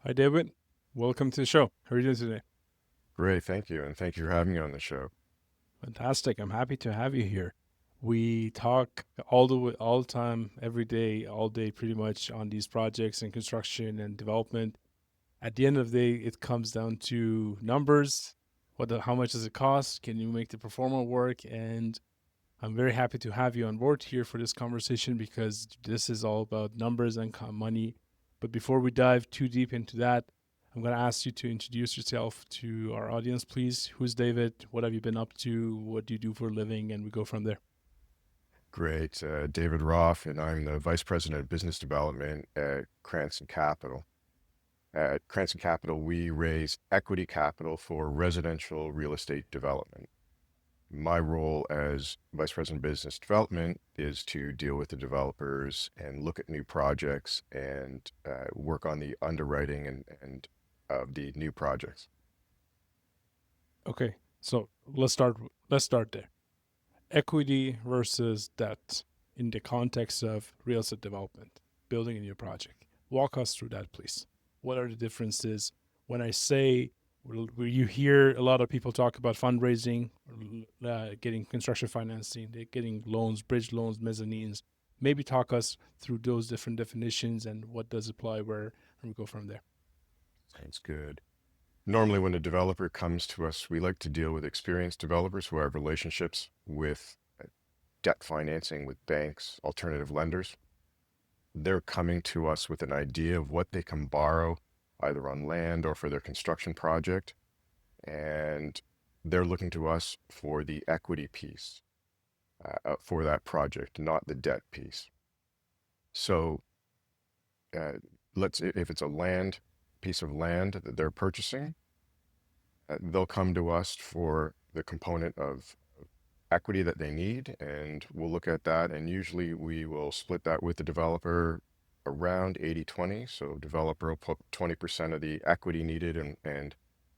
Hi, David. Welcome to the show. How are you doing today? Great, thank you, and thank you for having me on the show. Fantastic. I'm happy to have you here. We talk all the way, all the time, every day, all day, pretty much on these projects and construction and development. At the end of the day, it comes down to numbers. How much does it cost? Can you make the performer work? And I'm very happy to have you on board here for this conversation because this is all about numbers and money. But before we dive too deep into that, I'm going to ask you to introduce yourself to our audience, please. Who's David? What have you been up to? What do you do for a living? And we go from there. Great, David Roff, and I'm the Vice President of Business Development at Cranson Capital. At Cranson Capital, we raise equity capital for residential real estate development. My role as Vice President of Business Development is to deal with the developers and look at new projects and work on the underwriting and of the new projects. Okay, so let's start there. Equity versus debt in the context of real estate development, building a new project. Walk us through that, please. What are the differences? When I say, where you hear a lot of people talk about fundraising, getting construction financing, getting loans, bridge loans, mezzanines. Maybe talk us through those different definitions and what does apply where, and we go from there. Sounds good. Normally, when a developer comes to us, we like to deal with experienced developers who have relationships with debt financing with banks, alternative lenders. They're coming to us with an idea of what they can borrow, either on land or for their construction project. And they're looking to us for the equity piece for that project, not the debt piece. So uh, if it's a piece of land that they're purchasing, they'll come to us for the component of equity that they need, and we'll look at that. And usually we will split that with the developer around 80-20. So developer will put 20% of the equity needed, and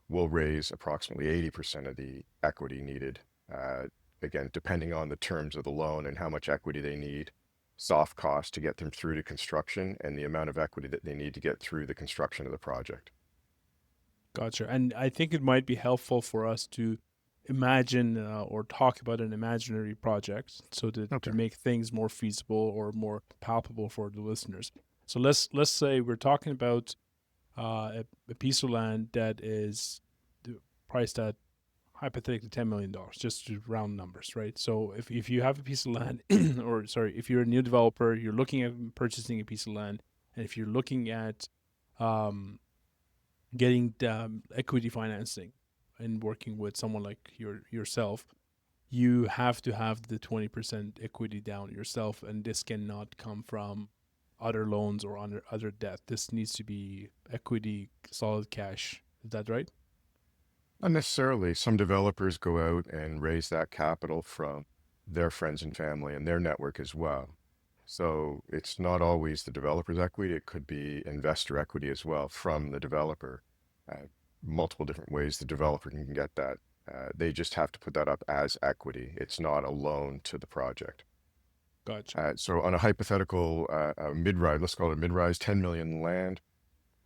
we'll raise approximately 80% of the equity needed. Again, depending on the terms of the loan and how much equity they need, soft cost to get them through to construction, and the amount of equity that they need to get through the construction of the project. Gotcha. And I think it might be helpful for us to imagine or talk about an imaginary project so to Okay. make things more feasible or more palpable for the listeners. So let's say we're talking about a piece of land that is priced at hypothetically $10 million, just to round numbers, right? So if you have a piece of land, or sorry, if you're a new developer, you're looking at purchasing a piece of land, and if you're looking at um, getting equity financing and working with someone like yourself, you have to have the 20% equity down yourself, and this cannot come from other loans or other debt. This needs to be equity, solid cash. Is that right? Not necessarily. Some developers go out and raise that capital from their friends and family and their network as well. So it's not always the developer's equity. It could be investor equity as well from the developer. Uh, Multiple different ways the developer can get that. They just have to put that up as equity. It's not a loan to the project. Gotcha. So on a hypothetical mid-rise, let's call it a mid-rise, 10 million land,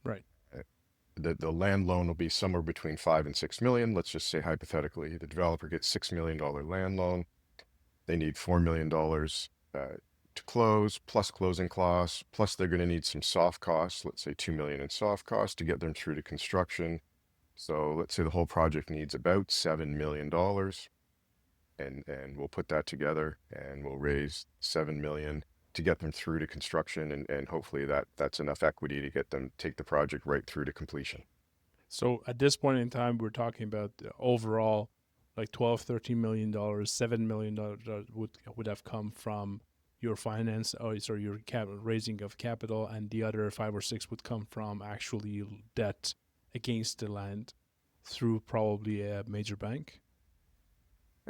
Right. uh, the land loan will be somewhere between 5 and 6 million. Let's just say hypothetically, the developer gets $6 million land loan. They need $4 million to close, plus closing costs, plus they're going to need some soft costs, let's say 2 million in soft costs to get them through to construction. So let's say the whole project needs about $7 million, and we'll put that together and we'll raise 7 million to get them through to construction, and hopefully that's enough equity to get them take the project right through to completion. So at this point in time, we're talking about the overall like 12, $13 million, $7 million would have come from your finance, oh, sorry, your capital raising of capital, and the other five or six would come from actually debt against the land through probably a major bank.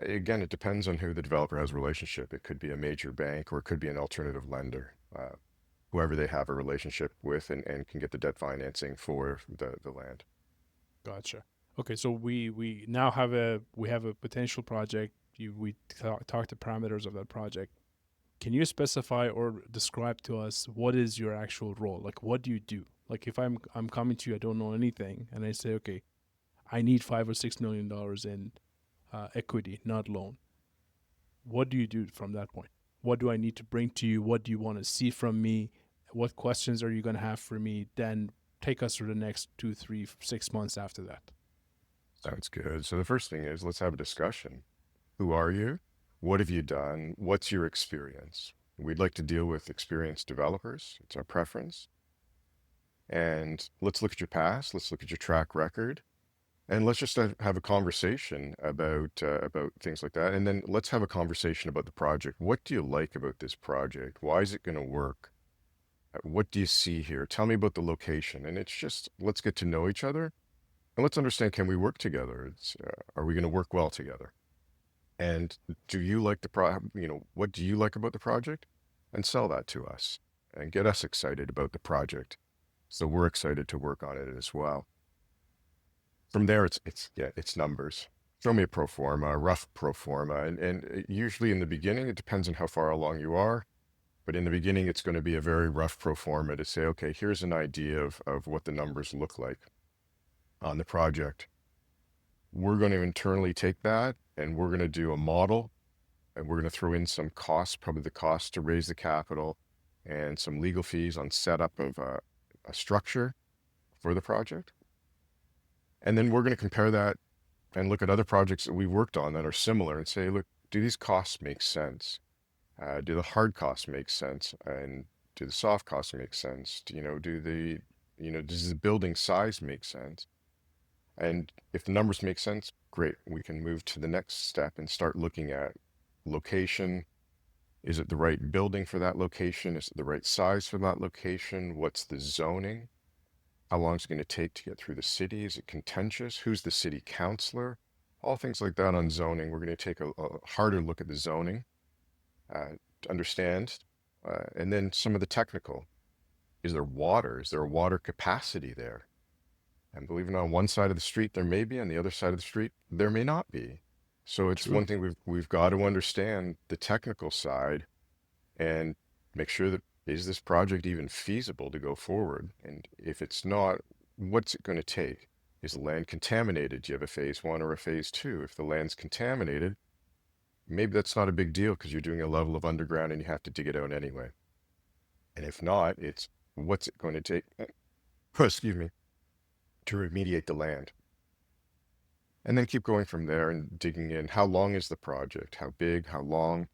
Again, it depends on who the developer has a relationship. It could be a major bank or it could be an alternative lender, whoever they have a relationship with, and can get the debt financing for the land. Gotcha. Okay, so we now have a potential project. We talk the parameters of that project. Can you specify or describe to us what is your actual role? Like, what do you do? Like if I'm coming to you, I don't know anything, and I say, okay, I need $5 or $6 million in equity, not loan. What do you do from that point? What do I need to bring to you? What do you want to see from me? What questions are you going to have for me? Then take us through the next 2, 3, 6 months after that. Sounds good. So the first thing is let's have a discussion. Who are you? What have you done? What's your experience? We'd like to deal with experienced developers. It's our preference. And let's look at your past. Let's look at your track record. And let's just have a conversation about things like that. And then let's have a conversation about the project. What do you like about this project? Why is it going to work? What do you see here? Tell me about the location. And it's just, let's get to know each other and let's understand, can we work together? Are we going to work well together? And do you like what do you like about the project? And sell that to us and get us excited about the project. So we're excited to work on it as well. From there, it's numbers. Show me a pro forma, a rough pro forma. And usually in the beginning, it depends on how far along you are. But in the beginning, it's going to be a very rough pro forma to say, okay, here's an idea of what the numbers look like on the project. We're going to internally take that and we're going to do a model and we're going to throw in some costs, probably the cost to raise the capital and some legal fees on setup of a structure for the project. And then we're going to compare that and look at other projects that we've worked on that are similar and say, look, do these costs make sense? Do the hard costs make sense? And do the soft costs make sense? Does the building size make sense? And if the numbers make sense, great. We can move to the next step and start looking at location. Is it the right building for that location? Is it the right size for that location? What's the zoning? How long is it going to take to get through the city? Is it contentious? Who's the city councilor? All things like that on zoning. We're going to take a harder look at the zoning to understand. And then some of the technical. Is there water? Is there a water capacity there? And believe it or not, on one side of the street there may be, on the other side of the street there may not be. So it's True. one thing we've got to understand the technical side and make sure that is this project even feasible to go forward? And if it's not, what's it going to take? Is the land contaminated? Do you have a phase 1 or a phase 2? If the land's contaminated, maybe that's not a big deal because you're doing a level of underground and you have to dig it out anyway. And if not, it's what's it going to take? Excuse me, to remediate the land. And then keep going from there and digging in. How long is the project? How big? How long?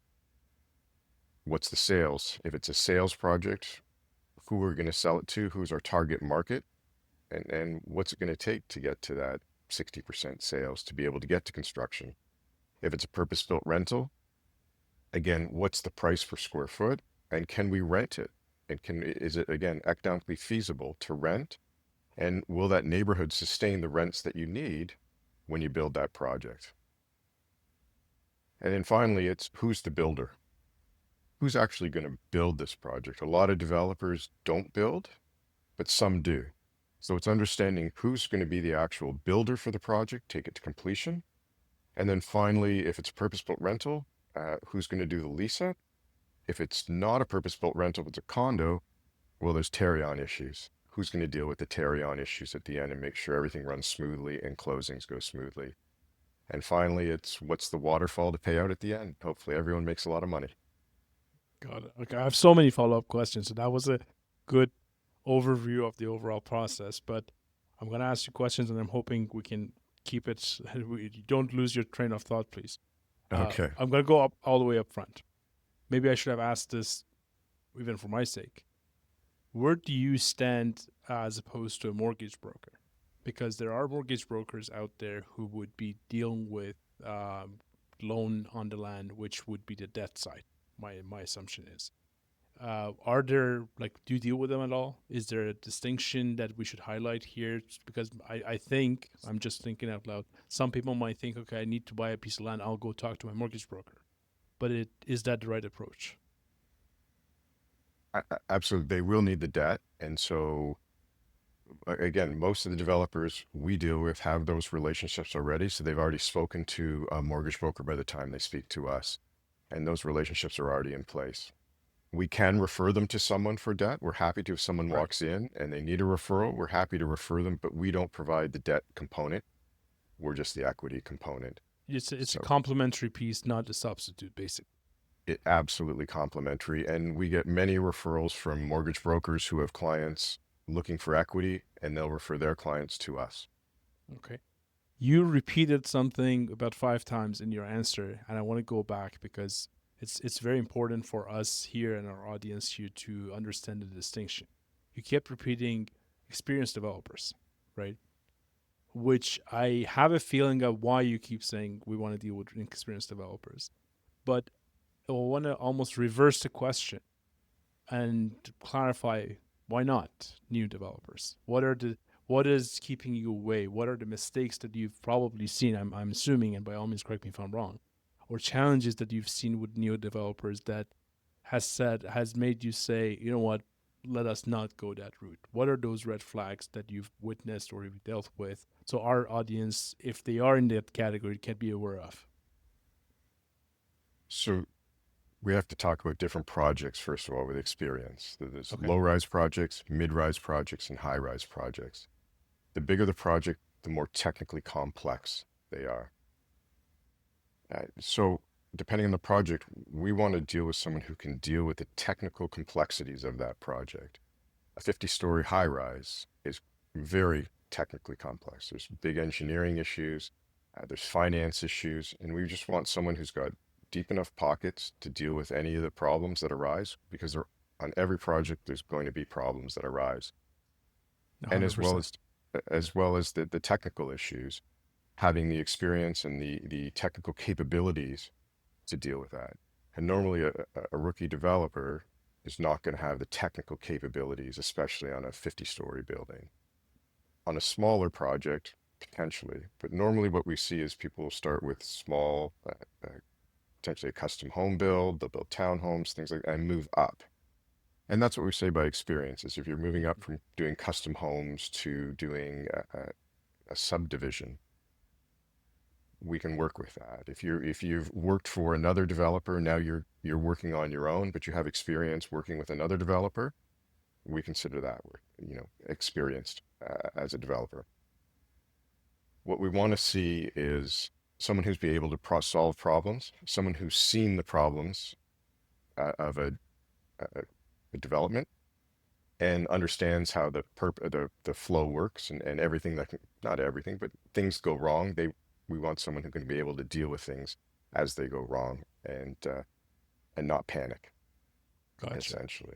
What's the sales? If it's a sales project, who are we going to sell it to? Who's our target market? And what's it going to take to get to that 60% sales to be able to get to construction? If it's a purpose-built rental, again, what's the price per square foot? And can we rent it? And is it, again, economically feasible to rent? And will that neighborhood sustain the rents that you need when you build that project? And then finally, it's who's the builder? Who's actually going to build this project? A lot of developers don't build, but some do. So it's understanding who's going to be the actual builder for the project, take it to completion. And then finally, if it's a purpose-built rental, who's going to do the lease up? If it's not a purpose-built rental, if it's a condo, well, there's carry-on issues. Who's going to deal with the carry-on issues at the end and make sure everything runs smoothly and closings go smoothly? And finally, it's what's the waterfall to pay out at the end? Hopefully everyone makes a lot of money. Got it. Okay, I have so many follow-up questions. So that was a good overview of the overall process. But I'm going to ask you questions, and I'm hoping we can keep it. Don't lose your train of thought, please. Okay. I'm going to go up all the way up front. Maybe I should have asked this even for my sake. Where do you stand as opposed to a mortgage broker? Because there are mortgage brokers out there who would be dealing with loan on the land, which would be the debt side. My assumption is. Are there, like, do you deal with them at all? Is there a distinction that we should highlight here? Because I think, I'm just thinking out loud, some people might think, okay, I need to buy a piece of land, I'll go talk to my mortgage broker. But is that the right approach? Absolutely. They will need the debt. And so, again, most of the developers we deal with have those relationships already. So they've already spoken to a mortgage broker by the time they speak to us. And those relationships are already in place. We can refer them to someone for debt. We're happy to, if someone Right. walks in and they need a referral, we're happy to refer them, but we don't provide the debt component. We're just the equity component. It's a So complementary piece, not a substitute, basically. it absolutely complementary. And we get many referrals from mortgage brokers who have clients looking for equity, and they'll refer their clients to us. Okay. You repeated something about 5 times in your answer, and I want to go back because it's very important for us here and our audience here to understand the distinction. You kept repeating experienced developers, right? Which I have a feeling of why you keep saying we want to deal with inexperienced developers. But I want to almost reverse the question and clarify why not new developers? What is keeping you away? What are the mistakes that you've probably seen? I'm assuming, and by all means correct me if I'm wrong, or challenges that you've seen with new developers that has made you say, you know what, let us not go that route. What are those red flags that you've witnessed or you've dealt with? So our audience, if they are in that category, can be aware of. So we have to talk about different projects, first of all, with experience. There's Okay. low-rise projects, mid-rise projects, and high-rise projects. The bigger the project, the more technically complex they are. So depending on the project, we want to deal with someone who can deal with the technical complexities of that project. A 50-story high-rise is very technically complex. There's big engineering issues, there's finance issues, and we just want someone who's got deep enough pockets to deal with any of the problems that arise, because on every project there's going to be problems that arise, and as well 100%. as the technical issues, having the experience and the technical capabilities to deal with that. And normally a rookie developer is not going to have the technical capabilities, especially on a 50-story building. On a smaller project, potentially, but normally what we see is people will start with small, potentially a custom home build, they'll build townhomes, things like that, and move up. And that's what we say by experience, is if you're moving up from doing custom homes to doing a subdivision, we can work with that. If you've worked for another developer, now you're working on your own, but you have experience working with another developer, we consider that experienced as a developer. What we want to see is someone who's be able to solve problems, someone who's seen the problems of a development and understands how the flow works, and everything that can, not everything, but things go wrong. We want someone who can be able to deal with things as they go wrong, and not panic, Gotcha. essentially.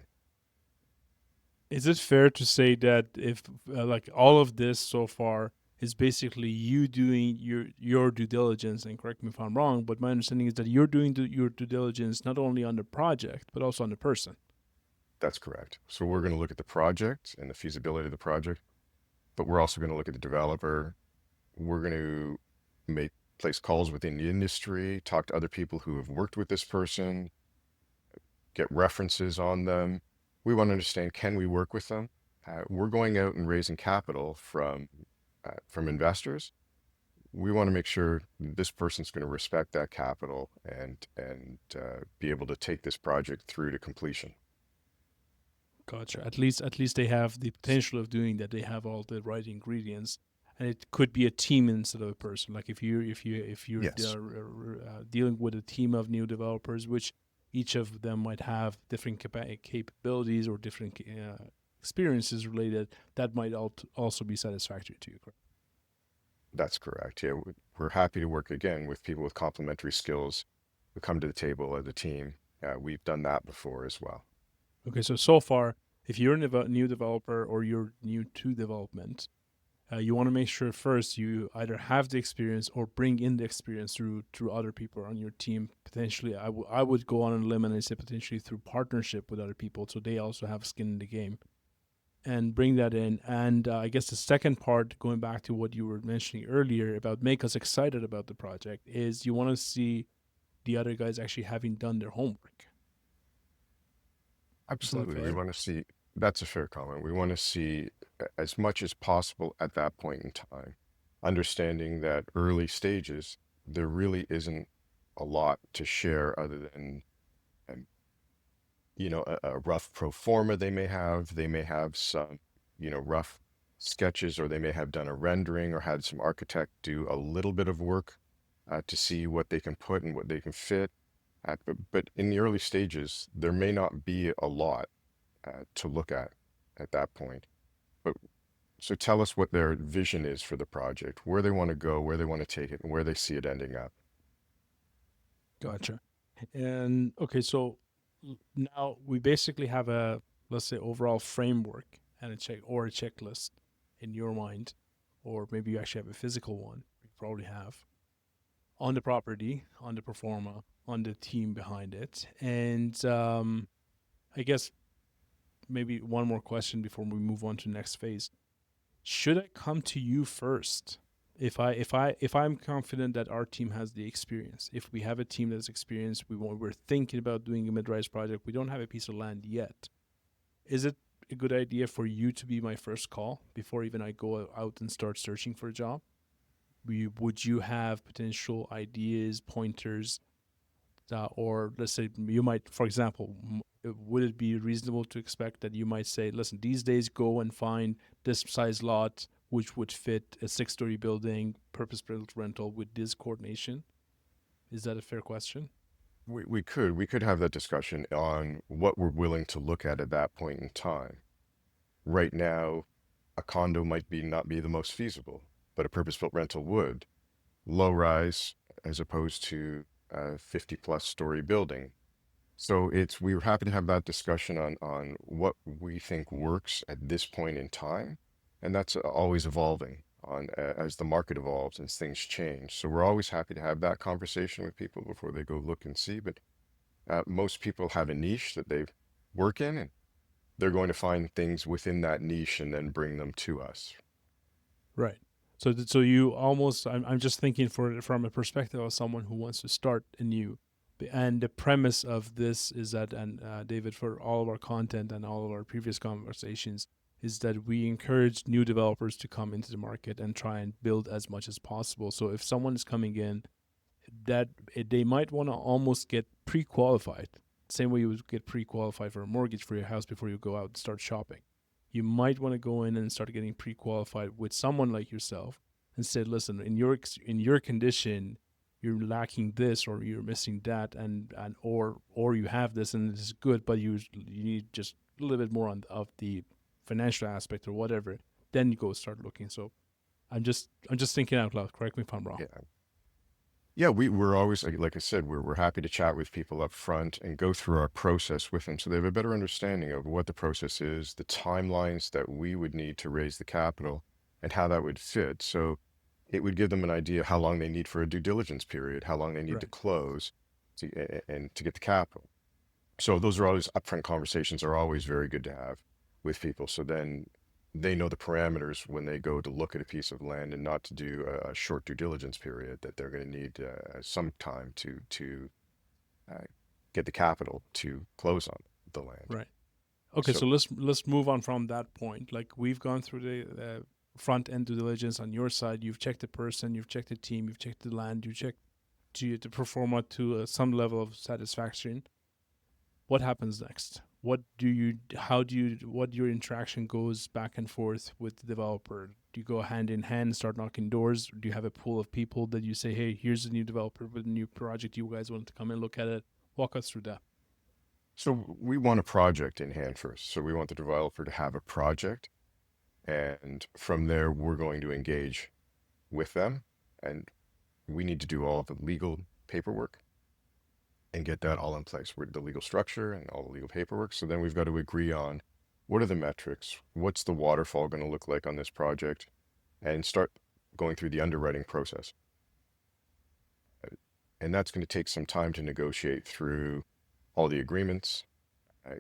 Is it fair to say that if like all of this so far is basically you doing your due diligence, and correct me if I'm wrong, but my understanding is that you're doing your due diligence not only on the project but also on the person. That's correct. So we're going to look at the project and the feasibility of the project, but we're also going to look at the developer. We're going to place calls within the industry, talk to other people who have worked with this person, get references on them. We want to understand, can we work with them? We're going out and raising capital from investors. We want to make sure this person's going to respect that capital and be able to take this project through to completion. Gotcha. At least they have the potential of doing that. They have all the right ingredients, and it could be a team instead of a person. Like if you're Yes, dealing with a team of new developers, which each of them might have different capabilities or different experiences related, that might also be satisfactory to you. Correct? that's correct. Yeah, we're happy to work again with people with complementary skills who come to the table as a team. We've done that before as well. Okay, so far, if you're a new developer or you're new to development, you want to make sure first you either have the experience or bring in the experience through other people on your team. Potentially, I would go on a limb and say potentially through partnership with other people, so they also have skin in the game, and bring that in. And I guess the second part, going back to what you were mentioning earlier about make us excited about the project, is you want to see the other guys actually having done their homework. Is that Absolutely. We fair? want to see, that's a fair comment. We want to see as much as possible at that point in time, understanding that early stages, there really isn't a lot to share other than um, a rough pro forma they may have. They may have some, rough sketches, or they may have done a rendering or had some architect do a little bit of work to see what they can put and what they can fit. But in the early stages, there may not be a lot to look at that point. But so tell us what their vision is for the project, where they want to go, where they want to take it, and where they see it ending up. Gotcha. And okay, so now we basically have a, let's say, overall framework and a checklist in your mind, or maybe you actually have a physical one. You probably have on the property, on the performa, on the team behind it, and I guess maybe one more question before we move on to the next phase. Should I come to you first if I'm confident that our team has the experience? If we have a team that's experienced, we're thinking about doing a mid-rise project, we don't have a piece of land yet. Is it a good idea for you to be my first call before even I go out and start searching for a job? Would you have potential ideas, pointers, or let's say you might, for example, would it be reasonable to expect that you might say, listen, these days go and find this size lot which would fit a 6-story building, purpose-built rental with this coordination? Is that a fair question? We could have that discussion on what we're willing to look at that point in time. Right now, a condo might be not be the most feasible, but a purpose-built rental would. Low rise as opposed to a 50 plus story building. So we were happy to have that discussion on what we think works at this point in time. And that's always evolving as the market evolves and things change. So we're always happy to have that conversation with people before they go look and see. But most people have a niche that they work in, and they're going to find things within that niche and then bring them to us. Right. So you almost, I'm just thinking from a perspective of someone who wants to start anew. And the premise of this is that, and David, for all of our content and all of our previous conversations, is that we encourage new developers to come into the market and try and build as much as possible. So if someone is coming in, that they might want to almost get pre-qualified, same way you would get pre-qualified for a mortgage for your house before you go out and start shopping. You might want to go in and start getting pre-qualified with someone like yourself and say, listen, in your condition, you're lacking this or you're missing that, and or you have this and this is good, but you need just a little bit more of the financial aspect or whatever. Then you go start looking. So I'm just thinking out loud. Correct me if I'm wrong. Yeah. Yeah, we're always, like I said, we're happy to chat with people up front and go through our process with them so they have a better understanding of what the process is, the timelines that we would need to raise the capital, and how that would fit. So it would give them an idea how long they need for a due diligence period, how long they need to Right. close and to get the capital. So those are always upfront conversations are always very good to have with people. So then they know the parameters when they go to look at a piece of land, and not to do a short due diligence period, that they're going to need some time to uh, get the capital to close on the land. Right. Okay, So so let's move on from that point. Like we've gone through the front end due diligence on your side. You've checked the person, you've checked the team, you've checked the land, you checked to perform it to some level of satisfaction. What happens next? What do you? How do you? What your interaction goes back and forth with the developer? Do you go hand in hand, start knocking doors? Do you have a pool of people that you say, "Hey, here's a new developer with a new project. You guys want to come and look at it?" Walk us through that. so we want a project in hand first. So we want the developer to have a project, and from there we're going to engage with them, and we need to do all the legal paperwork and get that all in place with the legal structure and all the legal paperwork. So then we've got to agree on what are the metrics, what's the waterfall going to look like on this project, and start going through the underwriting process. And that's going to take some time to negotiate through all the agreements,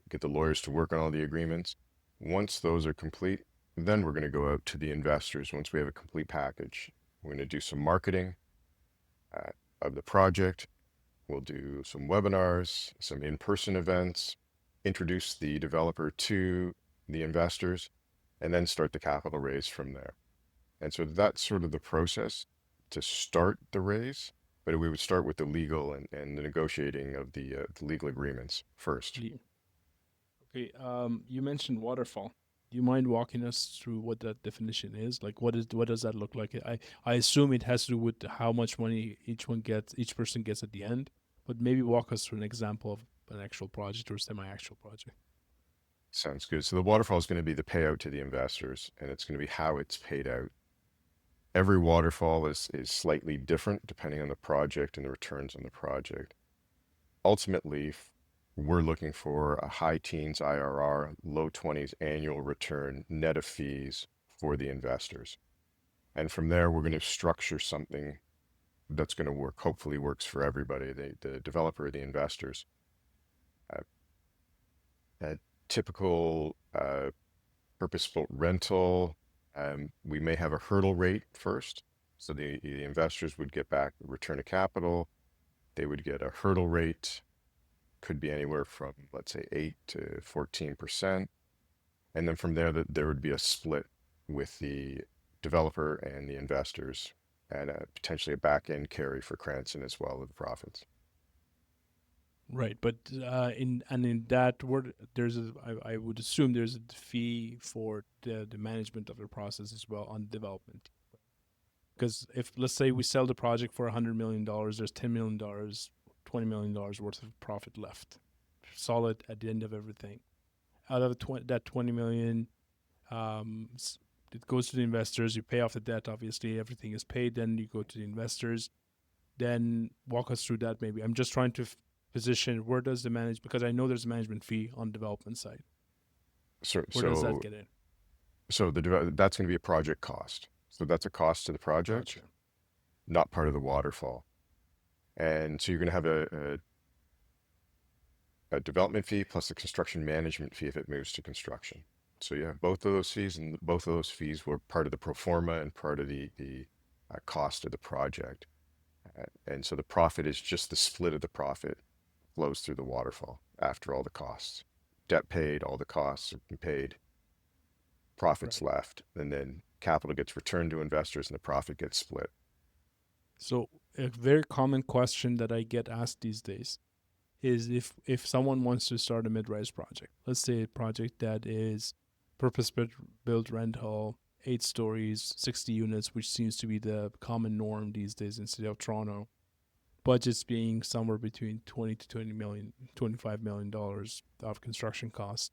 get the lawyers to work on all the agreements. Once those are complete, then we're going to go out to the investors once we have a complete package. We're going to do some marketing of the project. We'll do some webinars, some in-person events, introduce the developer to the investors, and then start the capital raise from there. And so that's sort of the process to start the raise, but we would start with the legal and the negotiating of the legal agreements first. Okay, you mentioned waterfall. Do you mind walking us through what that definition is? Like, what does that look like? I assume it has to do with how much money each person gets at the end. But maybe walk us through an example of an actual project or semi-actual project. Sounds good. So the waterfall is going to be the payout to the investors, and it's going to be how it's paid out. Every waterfall is slightly different depending on the project and the returns on the project. Ultimately, we're looking for a high teens IRR, low 20s annual return net of fees for the investors. And from there, we're going to structure something that's going to work, hopefully works for everybody, the developer, the investors. Uh, a typical purpose-built rental, we may have a hurdle rate first. So the investors would get back the return of capital. They would get a hurdle rate, could be anywhere from, let's say, 8 to 14%. And then from there, there would be a split with the developer and the investors, and potentially a back end carry for Cranson as well of the profits. Right, but in that word, I would assume there's a fee for the management of the process as well on development. Because if let's say we sell the project for $100 million, there's $10 million, $20 million worth of profit left, solid at the end of everything. Out of that 20 million, um, it goes to the investors. You pay off the debt, obviously, everything is paid. Then you go to the investors. Then walk us through that. Maybe I'm just trying to position where does the manage because I know there's a management fee on development side. So, Where does that so, get in? that's going to be a project cost. So that's a cost to the project, Gotcha. not part of the waterfall. And so you're going to have a development fee plus a construction management fee if it moves to construction. So you have both of those fees, and both of those fees were part of the pro forma and part of the cost of the project. And so the profit is just the split of the profit flows through the waterfall after all the costs. Debt paid, all the costs are paid, profits Right. left, and then capital gets returned to investors and the profit gets split. So a very common question that I get asked these days is if someone wants to start a mid-rise project, let's say a project that is purpose built rental, 8 stories, 60 units, which seems to be the common norm these days in the city of Toronto. Budgets being somewhere between 20 to 20 million, $25 million of construction costs.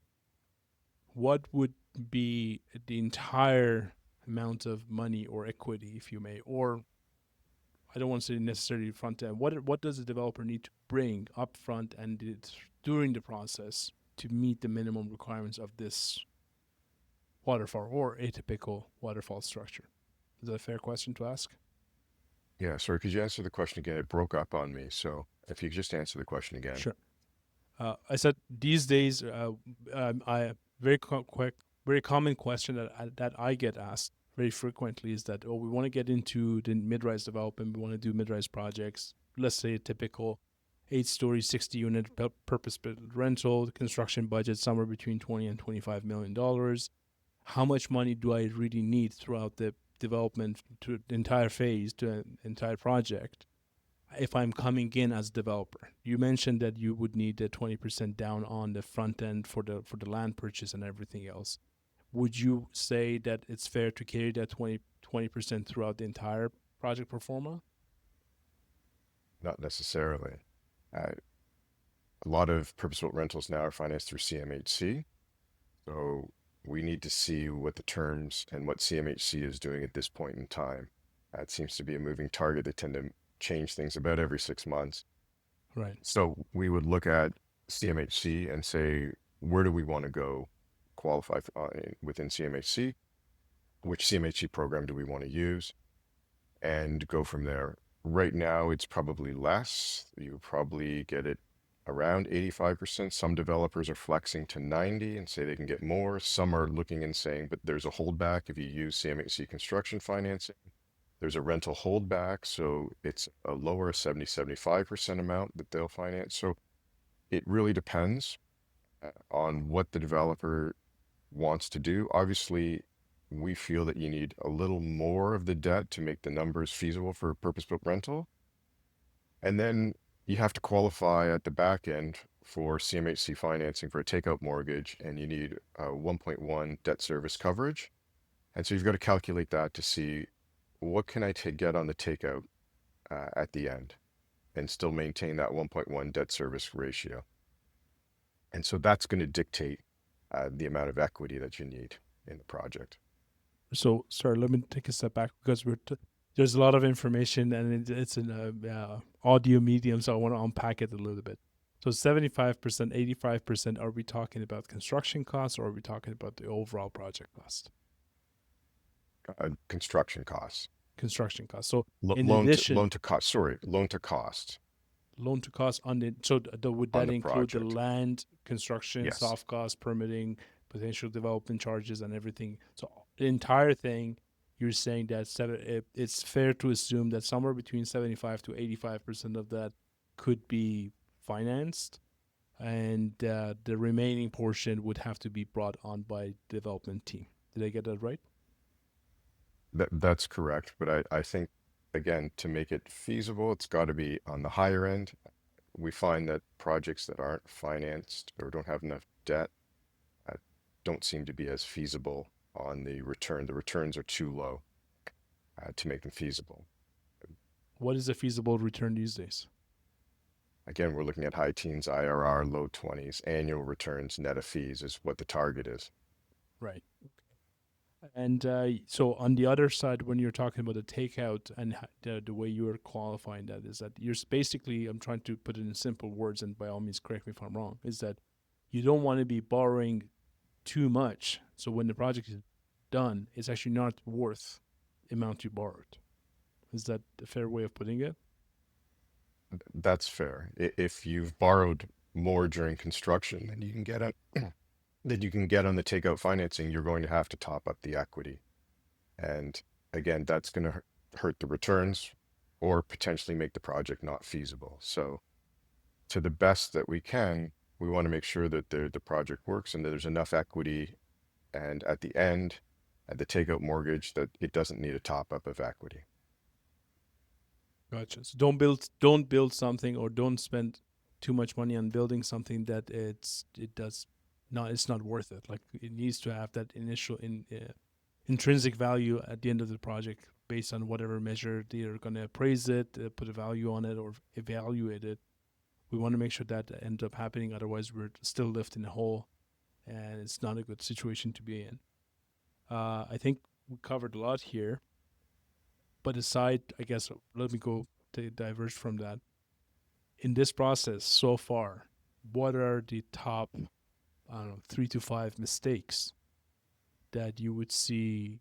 What would be the entire amount of money or equity, if you may, or I don't want to say necessarily front end. What does the developer need to bring up front and during the process to meet the minimum requirements of this waterfall or atypical waterfall structure? Is that a fair question to ask? Yeah, sorry, could you answer the question again? It broke up on me. So if you could just answer the question again. Sure. I said these days, I very quick, very common question that I get asked very frequently is that we want to get into the mid-rise development, we want to do mid-rise projects. Let's say a typical 8 story, 60 unit purpose-built rental, the construction budget somewhere between 20 and $25 million. How much money do I really need throughout the development to the entire phase to an entire project? If I'm coming in as a developer. You mentioned that you would need a 20% down on the front end for the land purchase and everything else. Would you say that it's fair to carry that 20% throughout the entire project pro forma? Not necessarily. Uh, a lot of purpose-built rentals now are financed through CMHC. So we need to see what the terms and what CMHC is doing at this point in time. It seems to be a moving target. They tend to change things about every 6 months. Right. So we would look at CMHC and say, where do we want to go qualify within CMHC? Which CMHC program do we want to use? And go from there. Right now, it's probably less. You probably get it around 85%. Some developers are flexing to 90 and say they can get more. Some are looking and saying, but there's a holdback if you use CMHC construction financing. There's a rental holdback, so it's a lower 70, 75% amount that they'll finance. So it really depends on what the developer wants to do. Obviously, we feel that you need a little more of the debt to make the numbers feasible for a purpose-built rental. And then you have to qualify at the back end for CMHC financing for a takeout mortgage, and you need 1.1 debt service coverage. And so you've got to calculate that to see what can I get on the takeout at the end and still maintain that 1.1 debt service ratio. And so that's going to dictate the amount of equity that you need in the project. So, sorry, let me take a step back because there's a lot of information and it's in a audio medium, so I want to unpack it a little bit. So 75%, 85%, are we talking about construction costs or are we talking about the overall project cost? Construction costs. Construction costs. So in Loan addition, to cost. Sorry, loan to cost loan to cost on the, so would on that the include the project. land, construction, Yes, soft costs, permitting, potential development charges, and everything? So the entire thing, you're saying that it's fair to assume that somewhere between 75 to 85% of that could be financed, and the remaining portion would have to be brought on by development team. Did I get that right? that's correct. But I think, again, to make it feasible, it's got to be on the higher end. We find that projects that aren't financed or don't have enough debt uh, don't seem to be as feasible on the return. The returns are too low to make them feasible. What is a feasible return these days? Again, we're looking at high teens IRR, low 20s, annual returns, net of fees is what the target is. Right. And so on the other side, when you're talking about the takeout and the way you are qualifying that is that you're basically, I'm trying to put it in simple words, and by all means, correct me if I'm wrong, is that you don't want to be borrowing too much. So when the project is done, it's actually not worth the amount you borrowed. Is that a fair way of putting it? That's fair. If you've borrowed more during construction than you can get on that you can get on the takeout financing, you're going to have to top up the equity. And again, that's going to hurt the returns or potentially make the project not feasible. So to the best that we can, we want to make sure that the project works and that there's enough equity, and at the end, at the takeout mortgage, that it doesn't need a top up of equity. Gotcha. So don't build something or don't spend too much money on building something that it's not worth it. Like it needs to have that initial intrinsic value at the end of the project based on whatever measure they're going to appraise it, put a value on it, or evaluate it. We want to make sure that ends up happening. Otherwise, we're still left in a hole, and it's not a good situation to be in. I think we covered a lot here. But aside, I guess, let me go to diverge from that. In this process so far, what are the top, I don't know, 3 to 5 mistakes that you would see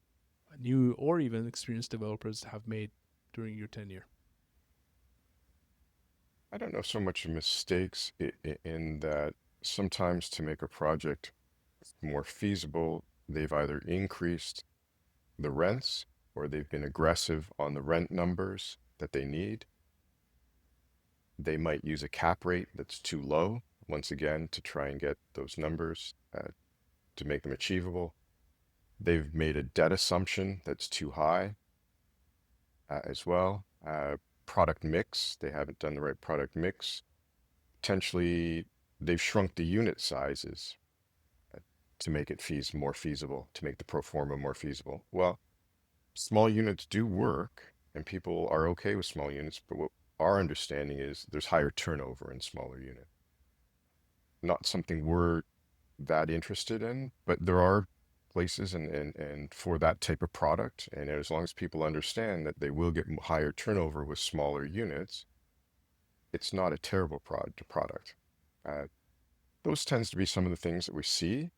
new or even experienced developers have made during your tenure? I don't know so much of mistakes in that sometimes to make a project more feasible, they've either increased the rents or they've been aggressive on the rent numbers that they need. They might use a cap rate that's too low, once again, to try and get those numbers to make them achievable. They've made a debt assumption that's too high as well. Product mix, they haven't done the right product mix. Potentially, they've shrunk the unit sizes to make it more feasible, to make the pro forma more feasible. Well, small units do work, and people are okay with small units, but what our understanding is there's higher turnover in smaller units. Not something we're that interested in, but there are places and for that type of product, and as long as people understand that they will get higher turnover with smaller units, it's not a terrible product. Uh, those tends to be some of the things that we see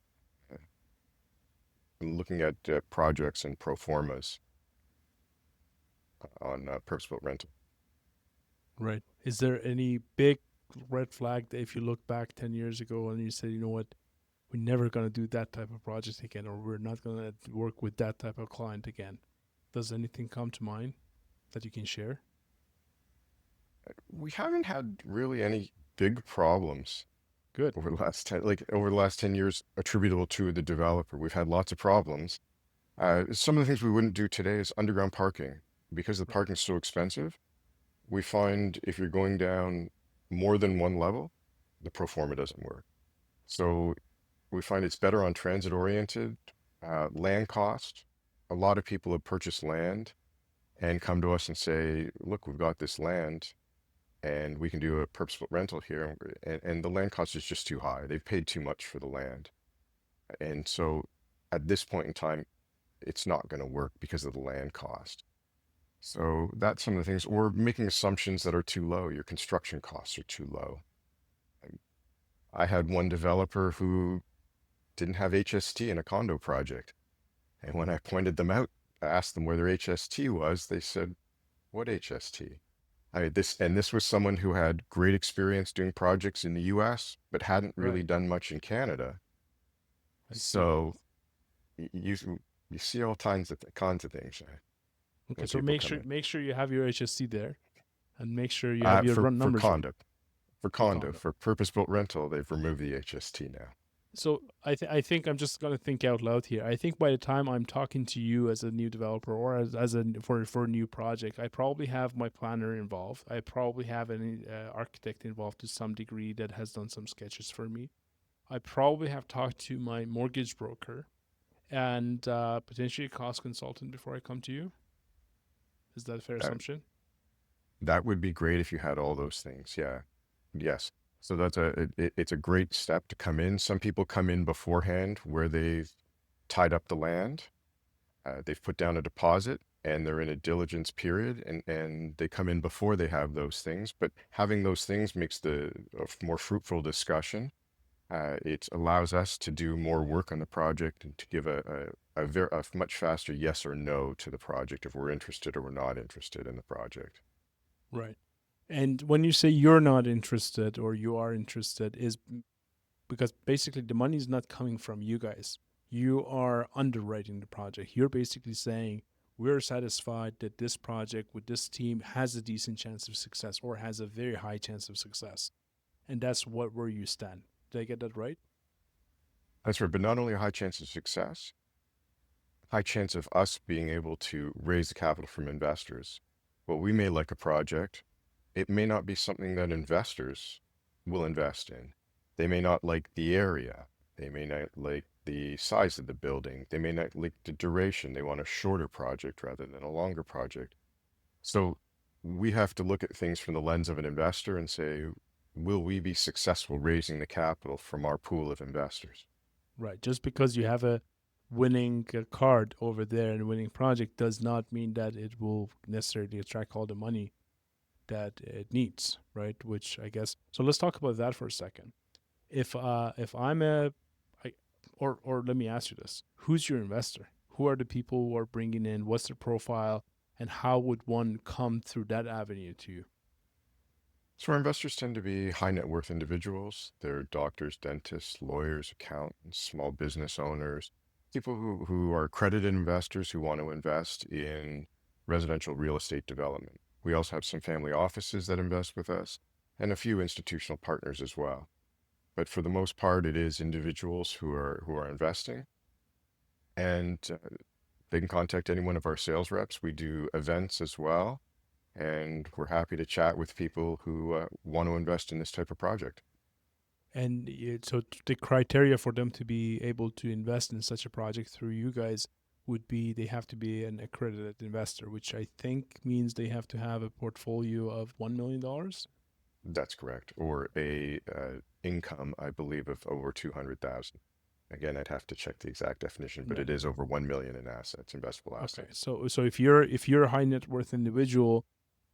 looking at projects and pro formas on purpose-built rental. Right. Is there any big red flag that if you look back 10 years ago and you said, you know what, we're never going to do that type of project again, or we're not going to work with that type of client again? Does anything come to mind that you can share? We haven't had really any big problems Good. over the last 10 years attributable to the developer. We've had lots of problems. Some of the things we wouldn't do today is underground parking. Because the Right. parking's so expensive, we find if you're going down more than one level, the pro forma doesn't work. So we find it's better on transit oriented. Land cost. A lot of people have purchased land and come to us and say, look, we've got this land and we can do a purposeful rental here. And the land cost is just too high. They've paid too much for the land. And so at this point in time, it's not going to work because of the land cost. So that's some of the things, or making assumptions that are too low. Your construction costs are too low. I had one developer who didn't have HST in a condo project. And when I pointed them out, I asked them where their HST was, they said, what HST? This was someone who had great experience doing projects in the US, but hadn't really Right. done much in Canada. I see. So you see all kinds of things Okay, when so people come in. make sure you have your HSC there, and make sure you have your For run numbers right for condo, condo. for purpose-built rental, they've removed the HST now. So I think I'm just gonna think out loud here. I think by the time I'm talking to you as a new developer or as a for a new project, I probably have my planner involved. I probably have an architect involved to some degree that has done some sketches for me. I probably have talked to my mortgage broker and potentially a cost consultant before I come to you. Is that a fair That, assumption? that would be great if you had all those things. Yeah. Yes. So it's a great step to come in. Some people come in beforehand where they've tied up the land, they've put down a deposit, and they're in a diligence period, and they come in before they have those things. But having those things makes a more fruitful discussion. It allows us to do more work on the project and to give a much faster yes or no to the project if we're interested or we're not interested in the project. Right. And when you say you're not interested or you are interested, is because basically the money is not coming from you guys. You are underwriting the project. You're basically saying we're satisfied that this project with this team has a decent chance of success or has a very high chance of success. And that's what where you stand. Did I get that right? That's right, but not only a high chance of success, high chance of us being able to raise the capital from investors. Well, we may like a project. It may not be something that investors will invest in. They may not like the area. They may not like the size of the building. They may not like the duration. They want a shorter project rather than a longer project. So we have to look at things from the lens of an investor and say, will we be successful raising the capital from our pool of investors? Right. Just because you have a winning card over there and a winning project does not mean that it will necessarily attract all the money that it needs, right? Which I guess. So let's talk about that for a second. If I'm a I, or let me ask you this: who's your investor? Who are the people who are bringing in? What's their profile? And how would one come through that avenue to you? So our investors tend to be high net worth individuals. They're doctors, dentists, lawyers, accountants, small business owners, people who are accredited investors who want to invest in residential real estate development. We also have some family offices that invest with us and a few institutional partners as well. But for the most part, it is individuals who are investing, and they can contact any one of our sales reps. We do events as well, and we're happy to chat with people who want to invest in this type of project. And so the criteria for them to be able to invest in such a project through you guys would be they have to be an accredited investor, which I think means they have to have a portfolio of $1 million. That's correct. Or a income, I believe, of over 200,000. Again, I'd have to check the exact definition, but No. it is over 1 million in assets, investable Okay. assets. So if you're a high net worth individual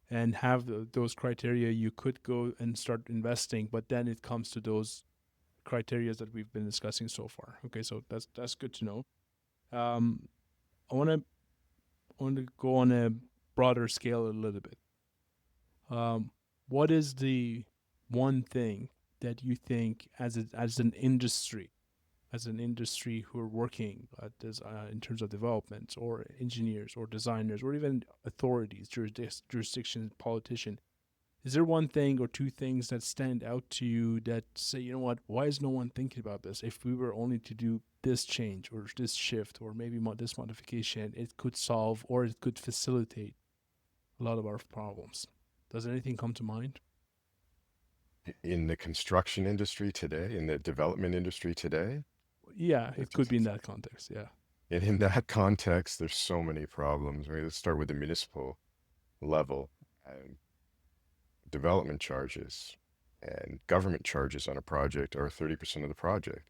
and have those criteria, you could go and start investing. But then it comes to those criteria that we've been discussing so far. Okay, so that's good to know. Um, I want to go on a broader scale a little bit. Um, what is the one thing that you think as an industry who are working at this, in terms of development or engineers or designers or even authorities, jurisdictions, politicians, is there one thing or two things that stand out to you that say, you know what, why is no one thinking about this? If we were only to do this change or this shift or maybe this modification, it could solve or it could facilitate a lot of our problems. Does anything come to mind? In the construction industry today, in the development industry today, Yeah, it it could just, be in that context. Yeah. and in that context, there's so many problems. Right? Let's start with the municipal level. Um, Development charges and government charges on a project are 30% of the project.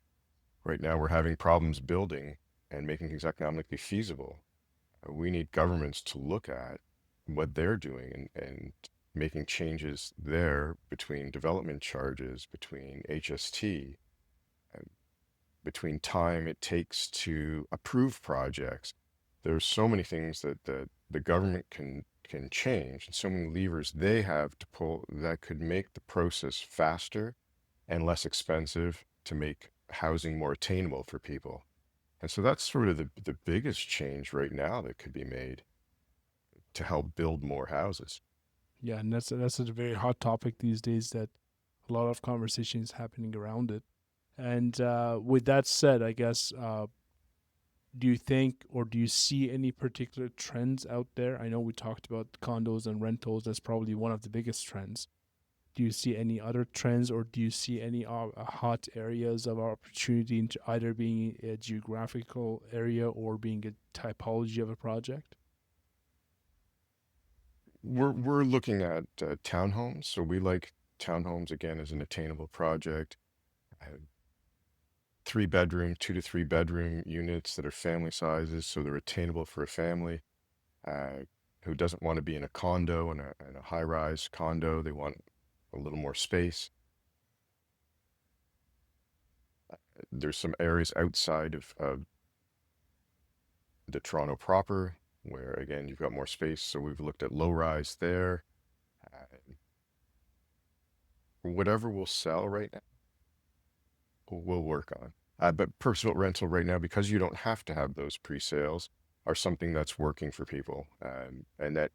Right now, we're having problems building and making things economically feasible. We need governments to look at what they're doing and making changes there between development charges, between HST, between time it takes to approve projects. There's so many things that the government can change, and so many levers they have to pull that could make the process faster and less expensive to make housing more attainable for people. And so that's sort of the biggest change right now that could be made to help build more houses. Yeah, and that's a very hot topic these days that a lot of conversation is happening around it. And with that said, I guess, do you think or do you see any particular trends out there? I know we talked about condos and rentals. That's probably one of the biggest trends. Do you see any other trends, or do you see any hot areas of opportunity in either being a geographical area or being a typology of a project? We're looking at townhomes, so we like townhomes again as an attainable project. Uh, 3 bedroom, 2 to 3 bedroom units that are family sizes, so they're attainable for a family uh, who doesn't want to be in a condo in a high-rise condo. They want a little more space. There's some areas outside of the Toronto proper where again you've got more space, so we've looked at low-rise there. Uh, Whatever will sell right now, we'll work on. But purpose-built rental right now, because you don't have to have those pre-sales, are something that's working for people, and that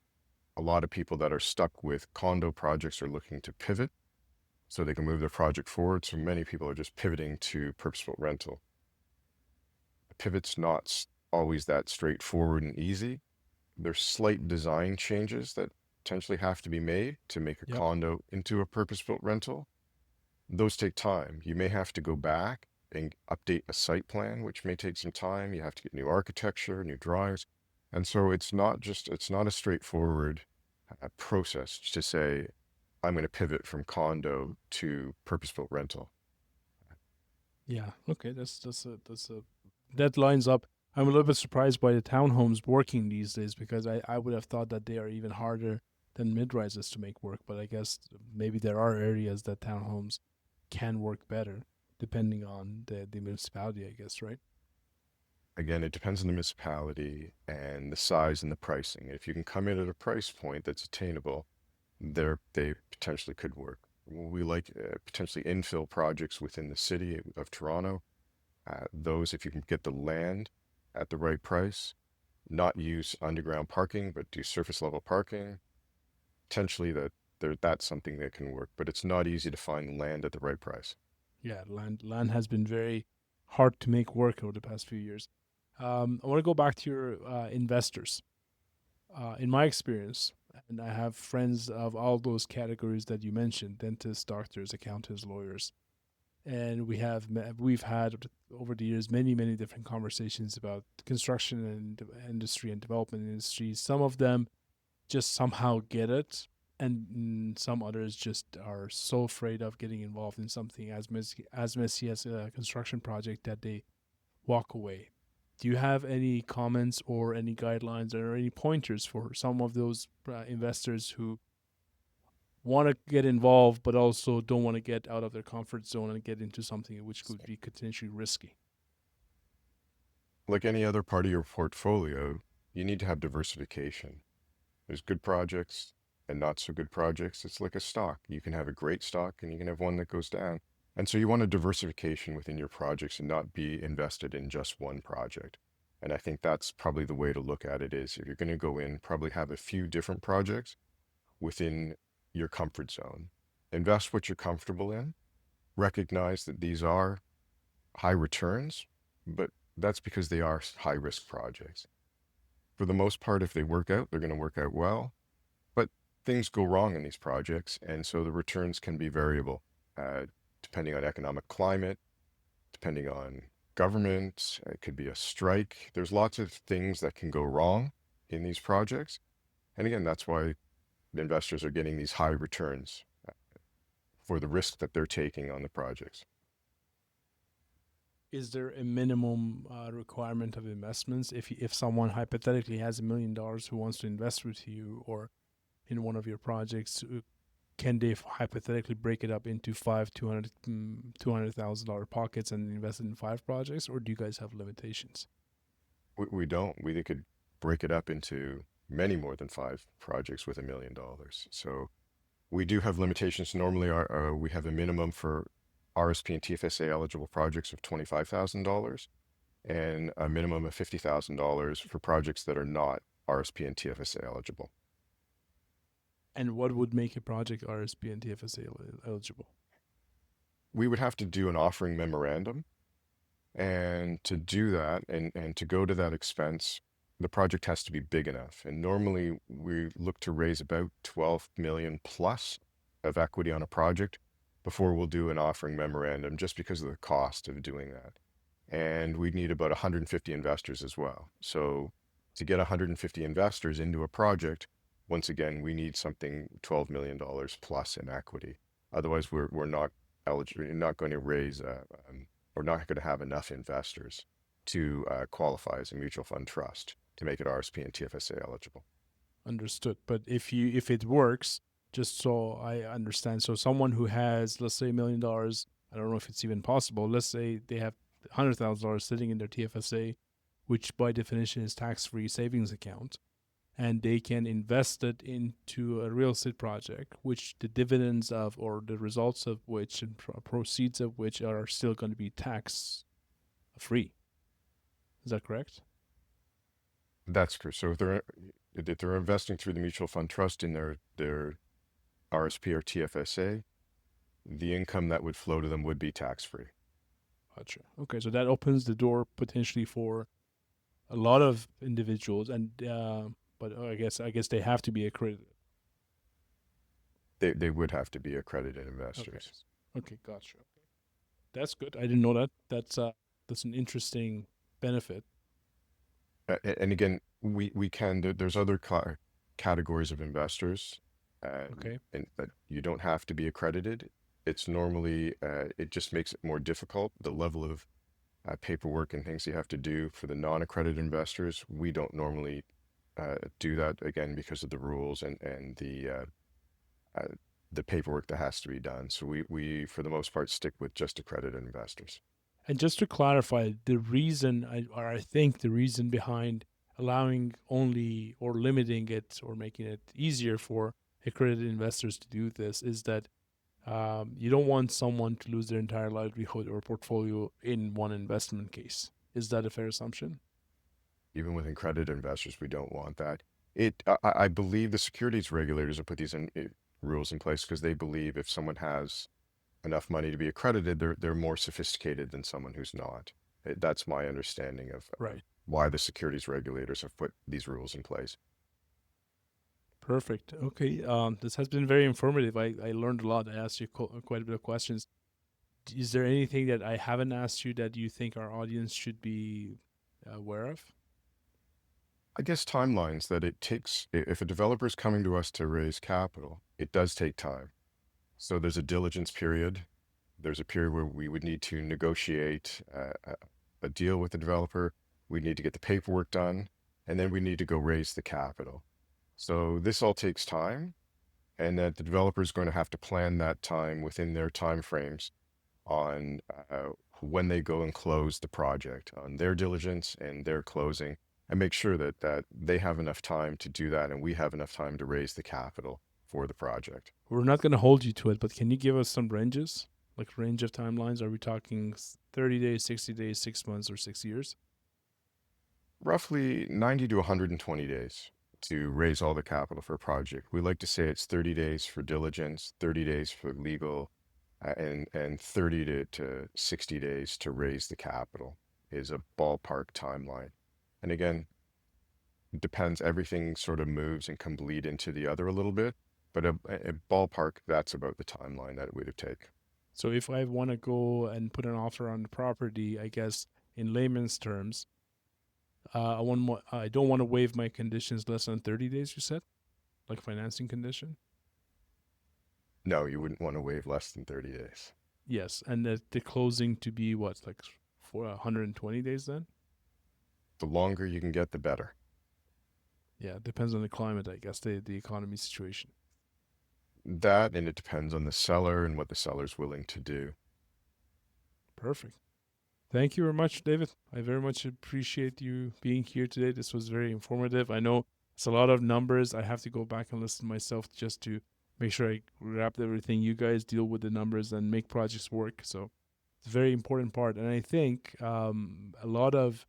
a lot of people that are stuck with condo projects are looking to pivot so they can move their project forward. So many people are just pivoting to purpose-built rental. A pivot's not always that straightforward and easy. There's slight design changes that potentially have to be made to make a Yep. condo into a purpose-built rental. Those take time. You may have to go back and update a site plan, which may take some time. You have to get new architecture, new drawings. And so it's not a straightforward process to say, I'm going to pivot from condo to purpose-built rental. Yeah. Okay. That's a that lines up. I'm a little bit surprised by the townhomes working these days because I would have thought that they are even harder than mid rises to make work. But I guess maybe there are areas that townhomes can work better depending on the municipality. I guess, right? Again, it depends on the municipality and the size and the pricing. If you can come in at a price point that's attainable, they potentially could work. We like potentially infill projects within the city of Toronto. Those, if you can get the land at the right price, not use underground parking, but do surface level parking, potentially that's something that can work. But it's not easy to find land at the right price. Yeah, land has been very hard to make work over the past few years. I want to go back to your investors. In my experience, and I have friends of all those categories that you mentioned: dentists, doctors, accountants, lawyers, and we've had over the years many different conversations about construction and industry and development industries. Some of them just somehow get it, and some others just are so afraid of getting involved in something as messy as a construction project that they walk away. Do you have any comments or any guidelines or any pointers for some of those investors who want to get involved but also don't want to get out of their comfort zone and get into something which could be potentially risky? Like any other part of your portfolio, you need to have diversification. There's good projects and not so good projects. It's like a stock. You can have a great stock and you can have one that goes down. And so you want a diversification within your projects and not be invested in just one project. And I think that's probably the way to look at it is if you're going to go in, probably have a few different projects within your comfort zone. Invest what you're comfortable in. Recognize that these are high returns, but that's because they are high risk projects. For the most part, if they work out, they're going to work out well. But things go wrong in these projects, and so the returns can be variable. uh, depending on economic climate, depending on government. It could be a strike. There's lots of things that can go wrong in these projects. And again, that's why the investors are getting these high returns for the risk that they're taking on the projects. Is there a minimum requirement of investments? If someone hypothetically has $1 million who wants to invest with you or in one of your projects, can they hypothetically break it up into five $200,000 pockets and invest it in five projects, or do you guys have limitations? We don't. We could break it up into many more than five projects with $1 million. So we do have limitations. Normally, we have a minimum for RSP and TFSA eligible projects of $25,000 and a minimum of $50,000 for projects that are not RSP and TFSA eligible. And what would make a project RSP and TFSA eligible? We would have to do an offering memorandum. And to do that and to go to that expense, the project has to be big enough. And normally we look to raise about 12 million plus of equity on a project before we'll do an offering memorandum just because of the cost of doing that. And we need about 150 investors as well. So to get 150 investors into a project, once again, we need something $12 million plus in equity. Otherwise, we're not eligible, not going to raise we're not going to have enough investors to qualify as a mutual fund trust to make it RSP and TFSA eligible. Understood. But if it works, just so I understand, so someone who has, let's say, $1 million, I don't know if it's even possible. Let's say they have $100,000 sitting in their TFSA, which by definition is tax-free savings account, and they can invest it into a real estate project, which the dividends of or the results of which and proceeds of which are still going to be tax-free. Is that correct? That's true. So if they're investing through the mutual fund trust in their RSP or TFSA, the income that would flow to them would be tax free. Gotcha. Okay, so that opens the door potentially for a lot of individuals, and but I guess they have to be accredited. They would have to be accredited Okay. investors. Okay, gotcha. Okay. That's good. I didn't know that. That's an interesting benefit. And again, we can there's other categories of investors, Okay. and that you don't have to be accredited. It's normally it just makes it more difficult. The level of paperwork and things you have to do for the non-accredited investors, we don't normally do that again because of the rules and the paperwork that has to be done. So we for the most part stick with just accredited investors. And just to clarify, the reason I think the reason behind allowing only or limiting it or making it easier for accredited investors to do this is that you don't want someone to lose their entire livelihood or portfolio in one investment case. Is that a fair assumption? Even with accredited investors, we don't want that. I believe the securities regulators have put these rules in place because they believe if someone has enough money to be accredited, they're more sophisticated than someone who's not. That's my understanding of Right. why the securities regulators have put these rules in place. Perfect. Okay. This has been very informative. I learned a lot. I asked you quite a bit of questions. Is there anything that I haven't asked you that you think our audience should be aware of? I guess timelines that it takes, if a developer is coming to us to raise capital, it does take time. So there's a diligence period. There's a period where we would need to negotiate a deal with the developer. We need to get the paperwork done, and then we need to go raise the capital. So this all takes time, and that the developer is going to have to plan that time within their time frames on when they go and close the project, on their diligence and their closing, and make sure that they have enough time to do that, and we have enough time to raise the capital for the project. We're not going to hold you to it, but can you give us some ranges? Like range of timelines? Are we talking 30 days, 60 days, 6 months, or 6 years? Roughly 90 to 120 days to raise all the capital for a project. We like to say it's 30 days for diligence, 30 days for legal, and 30 to 60 days to raise the capital is a ballpark timeline. And again, it depends. Everything sort of moves and can bleed into the other a little bit, but a ballpark, that's about the timeline that it would take. So if I want to go and put an offer on the property, I guess in layman's terms, I don't want to waive my conditions less than 30 days, you said? Like financing condition? No, you wouldn't want to waive less than 30 days. Yes. And the closing to be what, like for 120 days then? The longer you can get, the better. Yeah, it depends on the climate, I guess, the economy situation. That, and it depends on the seller and what the seller's willing to do. Perfect. Thank you very much, David. I very much appreciate you being here today. This was very informative. I know it's a lot of numbers. I have to go back and listen myself just to make sure I wrap everything. You guys deal with the numbers and make projects work. So it's a very important part. And I think a lot of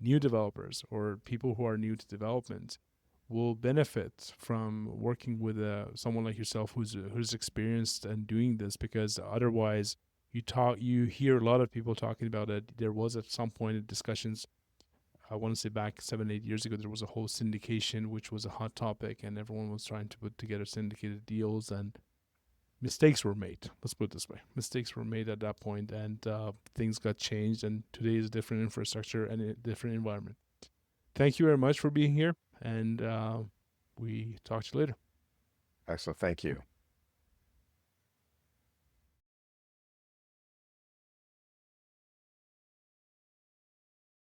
new developers or people who are new to development will benefit from working with someone like yourself who's experienced and doing this, because otherwise you hear a lot of people talking about it. There was at some point in discussions, I want to say back 7-8 years ago, there was a whole syndication which was a hot topic, and everyone was trying to put together syndicated deals, and mistakes were made. Let's put it this way: mistakes were made at that point, and things got changed. And today is a different infrastructure and a different environment. Thank you very much for being here, and we talk to you later. Excellent. Thank you.